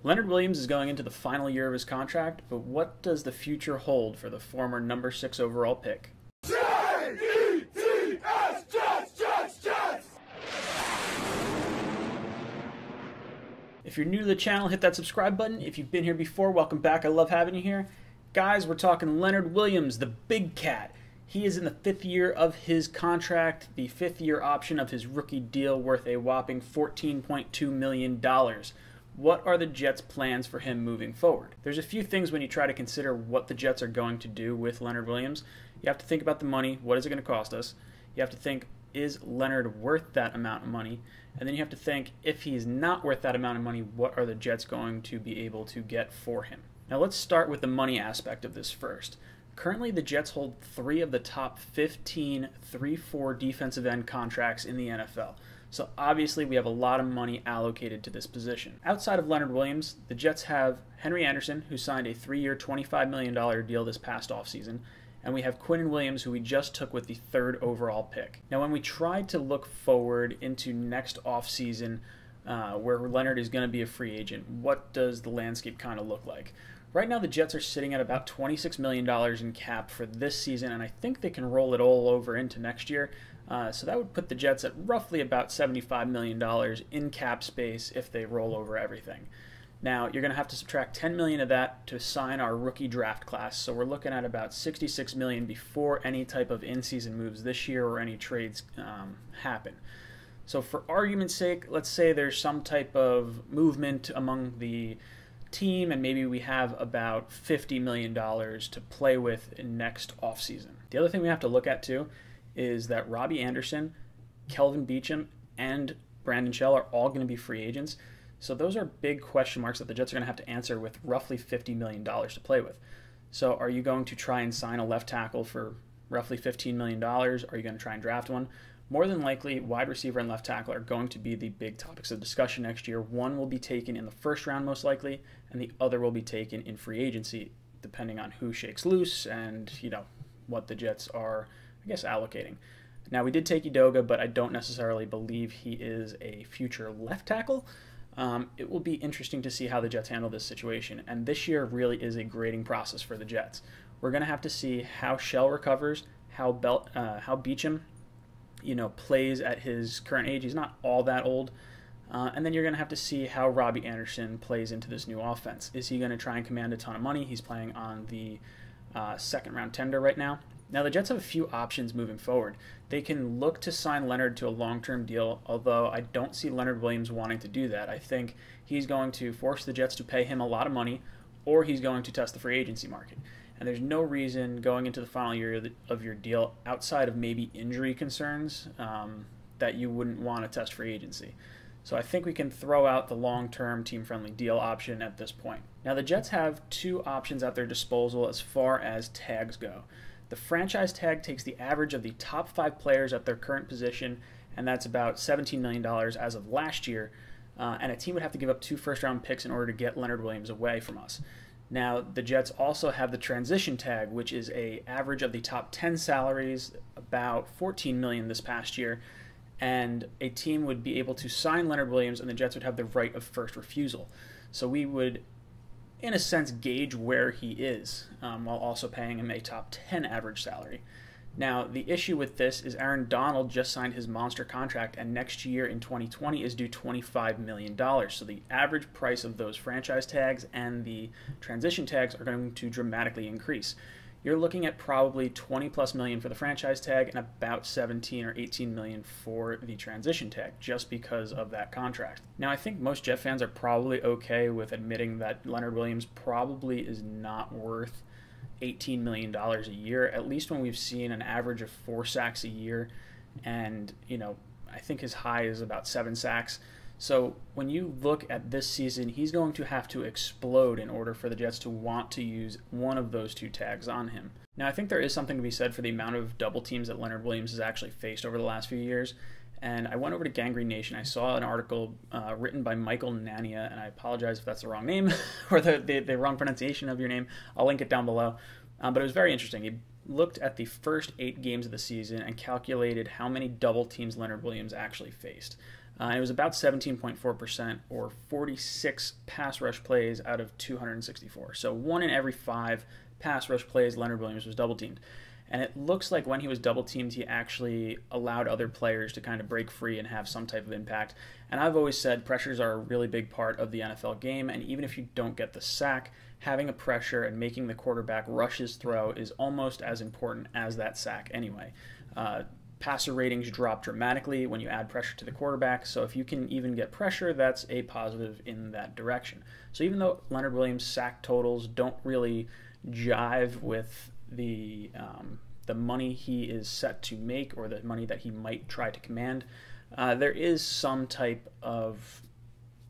Leonard Williams is going into the final year of his contract, but what does the future hold for the former number 6 overall pick? Jets, Jets, Jets! If you're new to the channel, hit that subscribe button. If you've been here before, welcome back. I love having you here. Guys, we're talking Leonard Williams, the big cat. He is in the 5th year of his contract, the 5th year option of his rookie deal worth a whopping $14.2 million. What are the Jets' plans for him moving forward? There's a few things when you try to consider what the Jets are going to do with Leonard Williams. You have to think about the money. What is it going to cost us? You have to think, is Leonard worth that amount of money? And then you have to think, if he's not worth that amount of money, what are the Jets going to be able to get for him? Now let's start with the money aspect of this first. Currently, the Jets hold 3 of the top 15 3-4 defensive end contracts in the NFL. So obviously we have a lot of money allocated to this position. Outside of Leonard Williams, the Jets have Henry Anderson, who signed a 3-year, $25 million deal this past offseason, and we have Quinnen Williams, who we just took with the 3rd overall pick. Now when we tried to look forward into next offseason, where Leonard is going to be a free agent, what does the landscape kind of look like? Right now, the Jets are sitting at about $26 million in cap for this season, and I think they can roll it all over into next year. So that would put the Jets at roughly about $75 million in cap space if they roll over everything. Now, you're going to have to subtract $10 million of that to sign our rookie draft class, so we're looking at about $66 million before any type of in-season moves this year or any trades happen. So for argument's sake, let's say there's some type of movement among the team and maybe we have about $50 million to play with in next offseason. The other thing we have to look at too is that Robbie Anderson, Kelvin Beachum, and Brandon Shell are all going to be free agents. So those are big question marks that the Jets are going to have to answer with roughly $50 million to play with. So are you going to try and sign a left tackle for roughly $15 million? Are you going to try and draft one? More than likely, wide receiver and left tackle are going to be the big topics of discussion next year. One will be taken in the 1st round most likely, and the other will be taken in free agency, depending on who shakes loose and, what the Jets are, allocating. Now, we did take Edoga, but I don't necessarily believe he is a future left tackle. It will be interesting to see how the Jets handle this situation, and this year really is a grading process for the Jets. We're going to have to see how Shell recovers, how Beachum plays at his current age. He's not all that old. And then you're going to have to see how Robbie Anderson plays into this new offense. Is he going to try and command a ton of money? He's playing on the 2nd round tender right now. Now, the Jets have a few options moving forward. They can look to sign Leonard to a long-term deal, although I don't see Leonard Williams wanting to do that. I think he's going to force the Jets to pay him a lot of money, or he's going to test the free agency market. And there's no reason going into the final year of your deal, outside of maybe injury concerns, that you wouldn't want to test free agency. So I think we can throw out the long-term team-friendly deal option at this point. Now the Jets have 2 options at their disposal as far as tags go. The franchise tag takes the average of the top 5 players at their current position, and that's about $17 million as of last year. And a team would have to give up 2 first-round picks in order to get Leonard Williams away from us. Now, the Jets also have the transition tag, which is an average of the top 10 salaries, about $14 million this past year, and a team would be able to sign Leonard Williams, and the Jets would have the right of first refusal. So we would, in a sense, gauge where he is, while also paying him a top 10 average salary. Now, the issue with this is Aaron Donald just signed his monster contract, and next year in 2020 is due $25 million. So the average price of those franchise tags and the transition tags are going to dramatically increase. You're looking at probably $20+ million for the franchise tag and about $17 or $18 million for the transition tag, just because of that contract. Now, I think most Jet fans are probably okay with admitting that Leonard Williams probably is not worth $18 million a year, at least when we've seen an average of 4 sacks a year, and I think his high is about 7 sacks. So when you look at this season, he's going to have to explode in order for the Jets to want to use one of those 2 tags on him. Now, I think there is something to be said for the amount of double teams that Leonard Williams has actually faced over the last few years. And I went over to Gangrene Nation. I saw an article written by Michael Nania, and I apologize if that's the wrong name or the wrong pronunciation of your name. I'll link it down below. But it was very interesting. He looked at the first 8 games of the season and calculated how many double teams Leonard Williams actually faced. It was about 17.4%, or 46 pass rush plays out of 264. So 1 in every 5 pass rush plays, Leonard Williams was double teamed. And it looks like when he was double teamed, he actually allowed other players to kind of break free and have some type of impact. And I've always said pressures are a really big part of the NFL game. And even if you don't get the sack, having a pressure and making the quarterback rush his throw is almost as important as that sack anyway. Passer ratings drop dramatically when you add pressure to the quarterback. So if you can even get pressure, that's a positive in that direction. So even though Leonard Williams' sack totals don't really jive with the money he is set to make, or the money that he might try to command, there is some type of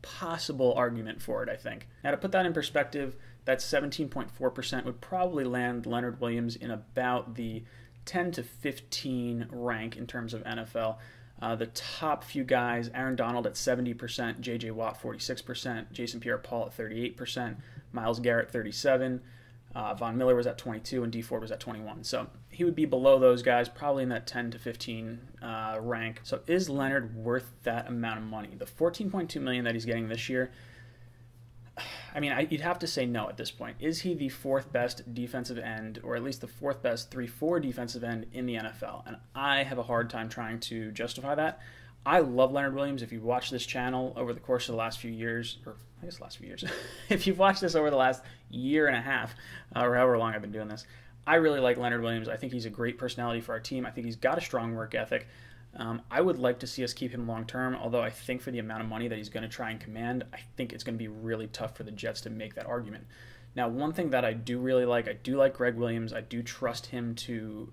possible argument for it, I think. Now, to put that in perspective, that 17.4% would probably land Leonard Williams in about the 10 to 15 rank in terms of NFL. The top few guys, Aaron Donald at 70%, J.J. Watt 46%, Jason Pierre-Paul at 38%, Myles Garrett 37%, Von Miller was at 22%, and Dee Ford was at 21%. So he would be below those guys, probably in that 10 to 15 rank. So is Leonard worth that amount of money? The $14.2 million that he's getting this year, I mean, you'd have to say no at this point. Is he the 4th best defensive end, or at least the 4th best 3-4 defensive end in the NFL? And I have a hard time trying to justify that. I love Leonard Williams. If you've watched this channel over the course of the last few years, or I guess last few years, if you've watched this over the last year and a half, or however long I've been doing this, I really like Leonard Williams. I think he's a great personality for our team. I think he's got a strong work ethic. I would like to see us keep him long term, although I think for the amount of money that he's going to try and command, I think it's going to be really tough for the Jets to make that argument. Now, one thing that I do really like, I do like Greg Williams. I do trust him to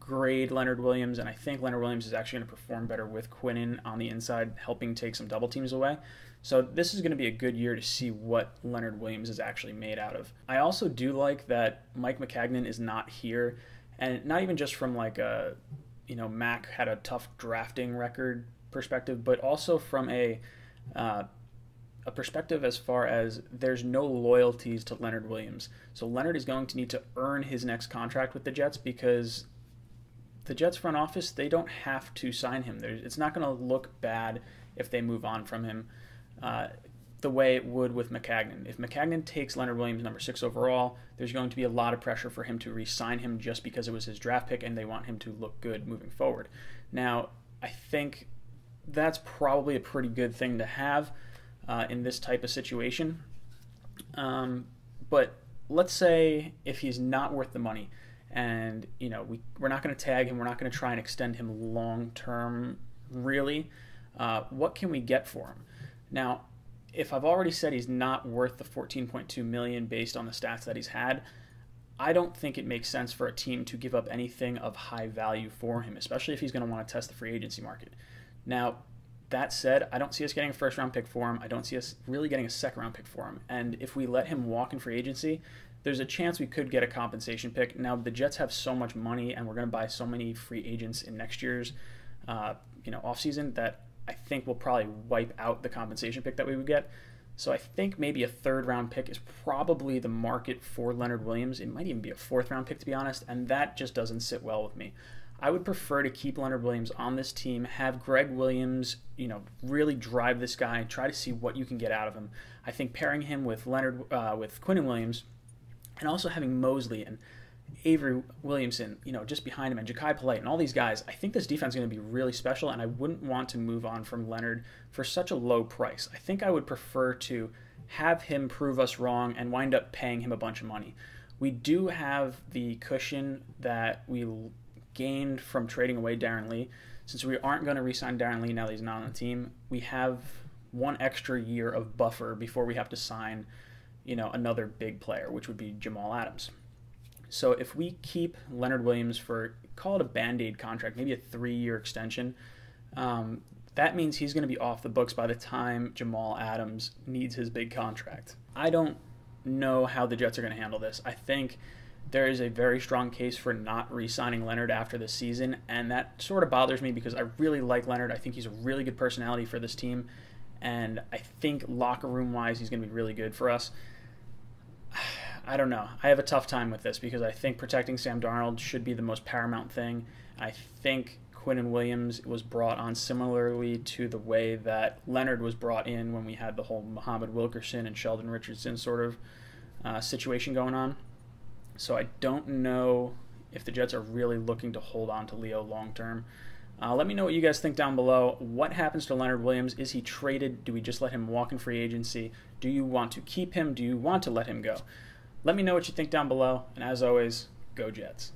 grade Leonard Williams, and I think Leonard Williams is actually going to perform better with Quinnen on the inside, helping take some double teams away. So this is going to be a good year to see what Leonard Williams is actually made out of. I also do like that Mike Maccagnan is not here, and not even just from like a, Mac had a tough drafting record perspective, but also from a perspective as far as there's no loyalties to Leonard Williams. So Leonard is going to need to earn his next contract with the Jets, because the Jets front office, they don't have to sign him. It's not going to look bad if they move on from him the way it would with Maccagnan. If Maccagnan takes Leonard Williams number 6 overall, there's going to be a lot of pressure for him to re-sign him just because it was his draft pick and they want him to look good moving forward. Now, I think that's probably a pretty good thing to have in this type of situation. But let's say if he's not worth the money, and we're not going to tag him, we're not going to try and extend him long term, really. What can we get for him? Now, if I've already said he's not worth the $14.2 million based on the stats that he's had, I don't think it makes sense for a team to give up anything of high value for him, especially if he's going to want to test the free agency market. Now, that said, I don't see us getting a first-round pick for him. I don't see us really getting a second-round pick for him. And if we let him walk in free agency, there's a chance we could get a compensation pick. Now, the Jets have so much money, and we're going to buy so many free agents in next year's offseason that I think we'll probably wipe out the compensation pick that we would get. So I think maybe a third-round pick is probably the market for Leonard Williams. It might even be a fourth-round pick, to be honest, and that just doesn't sit well with me. I would prefer to keep Leonard Williams on this team, have Greg Williams, really drive this guy, try to see what you can get out of him. I think pairing him with with Quinnen Williams, and also having Mosley and Avery Williamson, just behind him, and Jachai Polite and all these guys, I think this defense is going to be really special, and I wouldn't want to move on from Leonard for such a low price. I think I would prefer to have him prove us wrong and wind up paying him a bunch of money. We do have the cushion that we gained from trading away Darren Lee. Since we aren't going to re-sign Darren Lee now that he's not on the team, we have one extra year of buffer before we have to sign, another big player, which would be Jamal Adams. So if we keep Leonard Williams for, call it a Band-Aid contract, maybe a 3-year extension, that means he's going to be off the books by the time Jamal Adams needs his big contract. I don't know how the Jets are going to handle this. I think there is a very strong case for not re-signing Leonard after this season, and that sort of bothers me because I really like Leonard. I think he's a really good personality for this team, and I think locker room-wise he's going to be really good for us. I don't know. I have a tough time with this because I think protecting Sam Darnold should be the most paramount thing. I think Quinnen Williams was brought on similarly to the way that Leonard was brought in when we had the whole Muhammad Wilkerson and Sheldon Richardson sort of situation going on. So I don't know if the Jets are really looking to hold on to Leo long term. Let me know what you guys think down below. What happens to Leonard Williams? Is he traded? Do we just let him walk in free agency? Do you want to keep him? Do you want to let him go? Let me know what you think down below. And as always, go Jets.